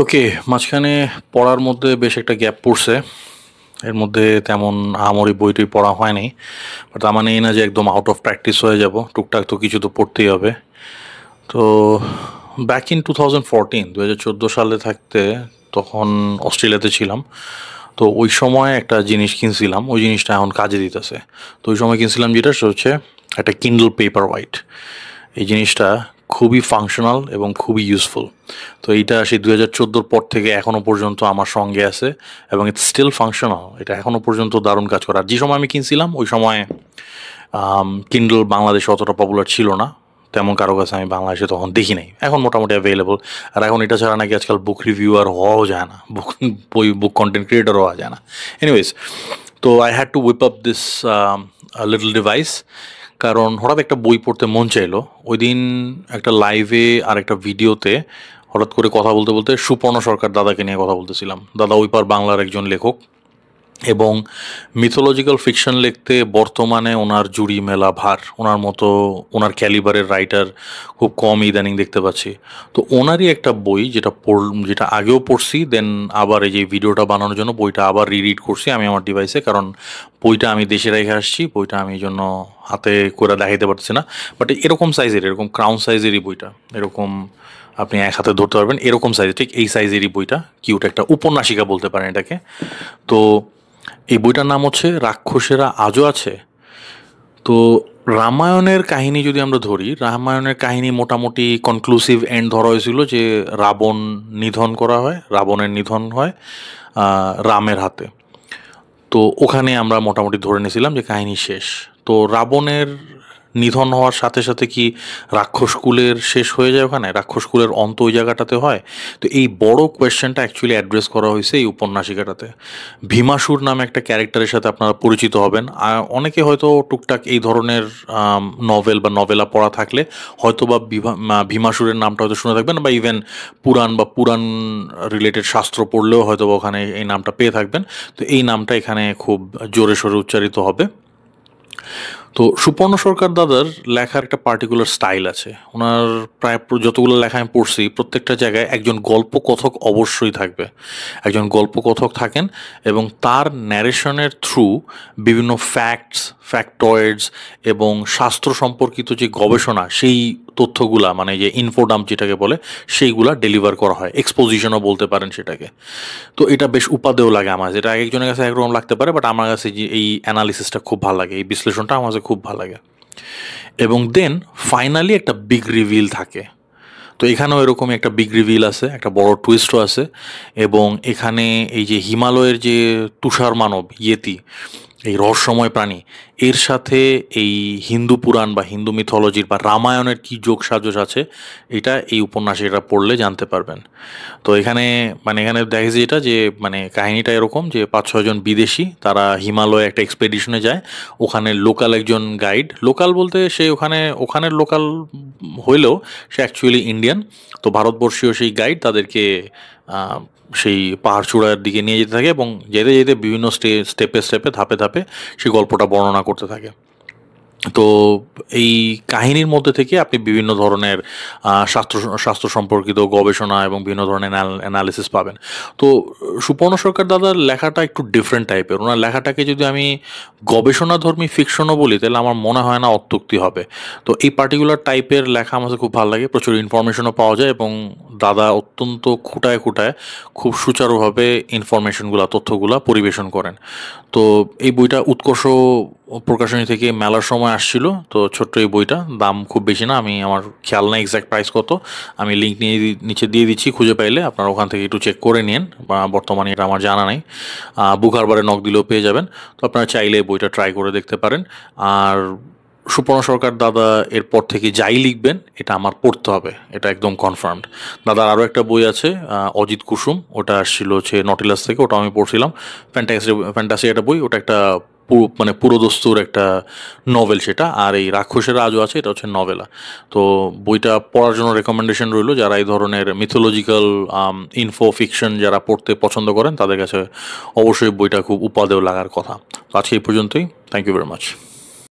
ওকে, মাঝখানে পড়ার মধ্যে বেশ একটা গ্যাপ পড়ছে। এর মধ্যে তেমন আহামরি বইটই পড়া হয়নি, বাট তার মানে এই না যে একদম আউট অফ প্র্যাকটিস হয়ে যাব। টুকটাক তো কিছু তো পড়তেই হবে। তো ব্যাক ইন 2014, 2014 সালে থাকতে তখন অস্ট্রেলিয়াতে ছিলাম। তো ওই সময় একটা জিনিস কিনছিলাম, ওই জিনিসটা এখন কাজে দিতেছে। তো ওই সময় কিনছিলাম যেটা, সেটা হচ্ছে একটা কিন্ডল পেপার হোয়াইট। এই জিনিসটা খুবই ফাংশনাল এবং খুবই ইউজফুল। তো এইটা সেই 2014 পর থেকে এখনও পর্যন্ত আমার সঙ্গে আছে এবং ইটস স্টিল ফাংশনাল। এটা এখনও পর্যন্ত দারুণ কাজ করে। আর যে সময় আমি কিনছিলাম ওই সময় কিন্ডল বাংলাদেশে অতটা পপুলার ছিল না, তেমন কারো কাছে আমি বাংলাদেশে তখন দেখি নাই। এখন মোটামুটি অ্যাভেলেবল। আর এখন এটা ছাড়া নাকি আজকাল বুক রিভিউয়ার হওয়াও যায় না, বুক কন্টেন্ট ক্রিয়েটার হওয়া যায় না। এনিওয়েজ, তো I had to whip up this little device, কারণ হঠাৎ একটা বই পড়তে মন চাইলো। ওই দিন একটা লাইভে আর একটা ভিডিওতে হঠাৎ করে কথা বলতে বলতে সুপর্ণ সরকার দাদাকে নিয়ে কথা বলতেছিলাম। দাদা ওই পার বাংলার একজন লেখক এবং মিথোলজিক্যাল ফিকশন লিখতে বর্তমানে ওনার জুড়ি মেলা ভার। ওনার মতো ওনার ক্যালিবারের রাইটার খুব কম ইদানিং দেখতে পাচ্ছি। তো ওনারই একটা বই যেটা আগেও পড়ছি, দেন আবার এই যে ভিডিওটা বানানোর জন্য বইটা আবার রিড করছি আমি আমার ডিভাইসে, কারণ বইটা আমি দেশে রেখে আসছি। বইটা আমি এই জন্য হাতে করে দেখাইতে পারছি না, বাট এরকম সাইজের, এরকম ক্রাউন সাইজেরই বইটা, এরকম আপনি এক হাতে ধরতে পারবেন, এরকম সাইজের, ঠিক এই সাইজেরই বইটা। কিউট একটা উপন্যাসিকা বলতে পারেন এটাকে। তো এই বইটার নাম হচ্ছে রাক্ষসেরা আজও আছে। তো রামায়ণের কাহিনী যদি আমরা ধরি, রামায়ণের কাহিনী মোটামুটি কনক্লুসিভ এন্ড ধরা হয়েছিল যে রাবণ নিধন করা হয়, রাবণের নিধন হয় রামের হাতে। তো ওখানে আমরা মোটামুটি ধরে নিয়েছিলাম যে কাহিনী শেষ। তো রাবণের নিধন হওয়ার সাথে সাথে কি রাক্ষসকুলের শেষ হয়ে যায়? ওখানে রাক্ষসকুলের অন্ত ওই জায়গাটাতে হয়। তো এই বড় কোয়েশ্চেনটা অ্যাকচুয়ালি অ্যাড্রেস করা হয়েছে এই উপন্যাসিকাটাতে। ভীমাসুর নামে একটা ক্যারেক্টারের সাথে আপনারা পরিচিত হবেন। আর অনেকে হয়তো টুকটাক এই ধরনের নভেল বা নভেলা পড়া থাকলে হয়তো বা ভীমাসুরের নামটা হয়তো শুনে থাকবেন, বা ইভেন পুরাণ রিলেটেড শাস্ত্র পড়লেও হয়তো বা ওখানে এই নামটা পেয়ে থাকবেন। তো এই নামটা এখানে খুব জোরে সোরে উচ্চারিত হবে। তো সুপর্ণ সরকার দাদার লেখার একটা পার্টিকুলার স্টাইল আছে। ওনার প্রায় যতগুলো লেখা আমি পড়ছি, প্রত্যেকটা জায়গায় একজন গল্পকথক অবশ্যই থাকবে। একজন গল্পকথক থাকেন এবং তার ন্যারেশনের থ্রু বিভিন্ন ফ্যাক্টয়েডস এবং শাস্ত্র সম্পর্কিত যে গবেষণা, সেই তথ্যগুলা, মানে যে ইনফোডাম্প যেটাকে বলে, সেইগুলা ডেলিভার করা হয়। এক্সপোজিশনও বলতে পারেন সেটাকে। তো এটা বেশ উপাদেয় লাগে আমার, যেটা একজনের কাছে একরকম লাগতে পারে, বাট আমার কাছে যে এই অ্যানালিসিসটা খুব ভালো লাগে, এই বিশ্লেষণটা আমার কাছে খুব ভালো লাগে। এবং দেন ফাইনালি একটা বিগ রিভিল থাকে। তো এখানেও এরকমই একটা বিগ রিভিল আছে, একটা বড় টুইস্টও আছে। এবং এখানে এই যে হিমালয়ের যে তুষার মানব ইয়েতি, এই রহস্যময় প্রাণী, এর সাথে এই হিন্দু পুরাণ বা হিন্দু মিথোলজির বা রামায়ণের কি যোগ সাজস আছে, এটা এই উপন্যাসে এটা পড়লে জানতে পারবেন। তো এখানে দেখা যায় এটা যে মানে কাহিনীটা এরকম যে 5-6 জন বিদেশি তারা হিমালয়ে একটা এক্সপেডিশনে যায়। ওখানে লোকাল একজন গাইড, লোকাল বলতে সে ওখানের লোকাল হইলেও সে অ্যাকচুয়ালি ইন্ডিয়ান। তো ভারতবর্ষীয় সেই গাইড তাদেরকে সেই পাহাড় চূড়ার দিকে নিয়ে যেতে থাকে এবং যেতে যেতে বিভিন্ন স্টেপে ধাপে ধাপে সেই গল্পটা বর্ণনা করতে থাকে। তো এই কাহিনীর মধ্যে থেকে আপনি বিভিন্ন ধরনের শাস্ত্র সম্পর্কিত গবেষণা এবং বিভিন্ন ধরনের অ্যানালিসিস পাবেন। তো সুপর্ণ সরকার দাদার লেখাটা একটু ডিফারেন্ট টাইপের। ওনার লেখাটাকে যদি আমি গবেষণাধর্মী ফিকশনও বলি, তাহলে আমার মনে হয় না অত্যুক্তি হবে। তো এই পার্টিকুলার টাইপের লেখা আমার খুব ভালো লাগে। প্রচুর ইনফরমেশনও পাওয়া যায় এবং দাদা অত্যন্ত খুঁটায় খুব সুচারুভাবে তথ্যগুলা পরিবেশন করেন। তো এই বইটা উৎকর্ষ প্রকাশনী থেকে মেলার সময় আসছিল। তো ছোট্ট এই বইটা, দাম খুব বেশি না, আমার খেয়াল নাই এক্স্যাক্ট প্রাইস কত। আমি লিঙ্ক নিচে দিয়ে দিচ্ছি, খুঁজে পাইলে আপনারা ওখান থেকে একটু চেক করে নিন। বর্তমানে এটা আমার জানা নাই। বুক হারবারে নক দিলেও পেয়ে যাবেন। তো আপনারা চাইলে বইটা ট্রাই করে দেখতে পারেন। আর সুপর্ণ সরকার দাদা এরপর থেকে যাই লিখবেন এটা আমার পড়তে হবে, এটা একদম কনফার্মড। দাদার আরও একটা বই আছে অজিত কুসুম, ওটা আসছিল হচ্ছে নটিলাস থেকে, ওটা আমি পড়ছিলাম। ফ্যান্টাসি একটা বই, ওটা একটা পুরোদস্তুর একটা নভেল সেটা। আর এই রাক্ষসেরা আজও আছে, এটা হচ্ছে নভেলা। তো বইটা পড়ার জন্য রেকমেন্ডেশন রইল। যারা এই ধরনের মিথোলজিক্যাল ইনফো ফিকশন যারা পড়তে পছন্দ করেন, তাদের কাছে অবশ্যই বইটা খুব উপাদেয় লাগার কথা। তো আজকে এই পর্যন্তই। Thank you very much.